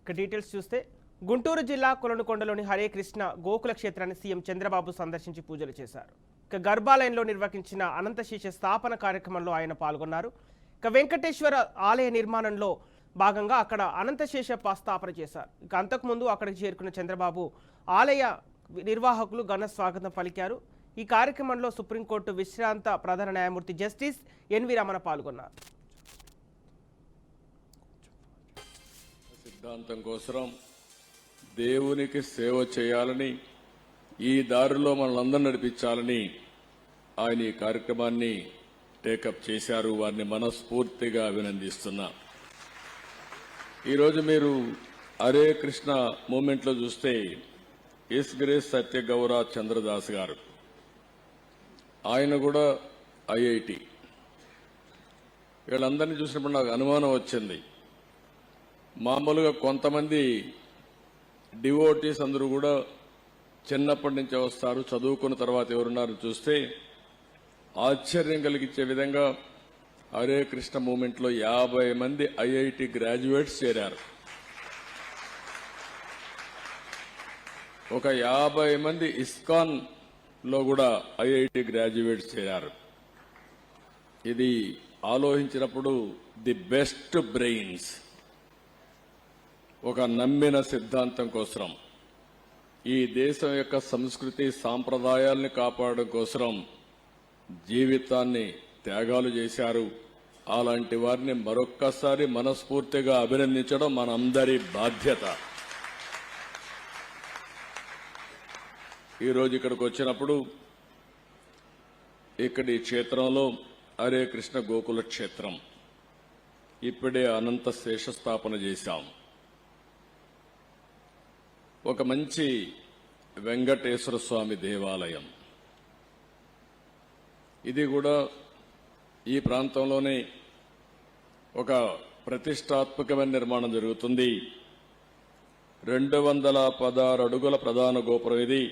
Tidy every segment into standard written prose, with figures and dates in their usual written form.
Details చూస్తే గుంటూరు జిల్లా కొలనుకొండలోని హరే కృష్ణ గోకుల క్షేత్రాన్ని సీఎం చంద్రబాబు సందర్శించి పూజలు చేశారు. గర్భాలయంలో నిర్వహించిన అనంతశేష స్థాపన కార్యక్రమంలో ఆయన పాల్గొన్నారు. వెంకటేశ్వర ఆలయ నిర్మాణంలో భాగంగా అక్కడ అనంతశేష స్థాపన చేశారు. అంతకుముందు అక్కడికి చేరుకున్న చంద్రబాబు ఆలయ నిర్వాహకులు ఘన స్వాగతం పలికారు. ఈ కార్యక్రమంలో సుప్రీంకోర్టు విశ్రాంత ప్రధాన న్యాయమూర్తి జస్టిస్ ఎన్వి రమణ పాల్గొన్నారు. సిద్ధాంతం కోసం దేవునికి సేవ చేయాలని, ఈ దారిలో మనల్ని నడిపించాలని ఆయన ఈ కార్యక్రమాన్ని టేకప్ చేశారు. వారిని మనస్ఫూర్తిగా అభినందిస్తున్నా. ఈరోజు మీరు హరే కృష్ణ మూమెంట్లో చూస్తే ఎస్ గ్రేస్ సత్యగౌర చంద్రదాస్ గారు, ఆయన కూడా ఐఐటి. వీళ్ళందరినీ చూసినప్పుడు నాకు అనుమానం వచ్చింది. మామూలుగా కొంతమంది డివోటీస్ అందరూ కూడా చిన్నప్పటి నుంచే వస్తారు, చదువుకున్న తర్వాత ఎవరున్నారు చూస్తే ఆశ్చర్యం కలిగించే విధంగా హరే కృష్ణ మూమెంట్లో 50 మంది ఐఐటి గ్రాడ్యుయేట్స్ చేరారు. ఒక 50 మంది ఇస్కాన్ లో కూడా ఐఐటి గ్రాడ్యుయేట్స్ చేరారు. ఇది ఆలోచించినప్పుడు ది బెస్ట్ బ్రెయిన్స్ ఒక నమ్మిన సిద్ధాంతం కోసం, ఈ దేశం యొక్క సంస్కృతి సాంప్రదాయాల్ని కాపాడడం కోసం జీవితాన్ని త్యాగాలు చేశారు. అలాంటి వారిని మరొక్కసారి మనస్ఫూర్తిగా అభినందించడం మనందరి బాధ్యత. ఈరోజు ఇక్కడికి వచ్చినప్పుడు ఇక్కడి క్షేత్రంలో హరే కృష్ణ గోకుల క్షేత్రం ఇప్పుడే అనంత శేష స్థాపన చేశాం. ఒక మంచి వెంకటేశ్వర స్వామి దేవాలయం. ఇది కూడా ఈ ప్రాంతంలోనే ఒక ప్రతిష్టాత్మకమైన నిర్మాణం జరుగుతుంది. 216 అడుగుల ప్రధాన గోపురం ఇది.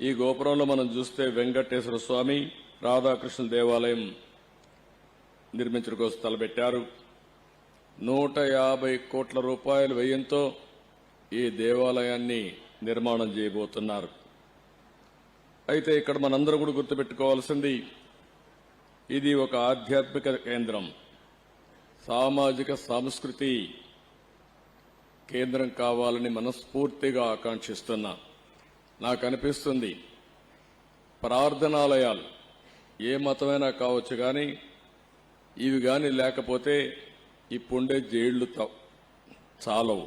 ఈ గోపురంలో మనం చూస్తే వెంకటేశ్వర స్వామి, రాధాకృష్ణ దేవాలయం నిర్మించడం కోసం తలపెట్టారు. 150 కోట్ల రూపాయల వ్యయంతో ఈ దేవాలయాన్ని నిర్మాణం చేయబోతున్నారు. అయితే ఇక్కడ మనందరూ కూడా గుర్తుపెట్టుకోవాల్సింది, ఇది ఒక ఆధ్యాత్మిక కేంద్రం, సామాజిక సాంస్కృతి కేంద్రం కావాలని మనస్ఫూర్తిగా ఆకాంక్షిస్తున్నా. నాకు అనిపిస్తుంది, ప్రార్థనాలయాలు ఏ మతమైనా కావచ్చు, కానీ ఇవి కానీ లేకపోతే ఇప్పుండే జైళ్లు చాలవు.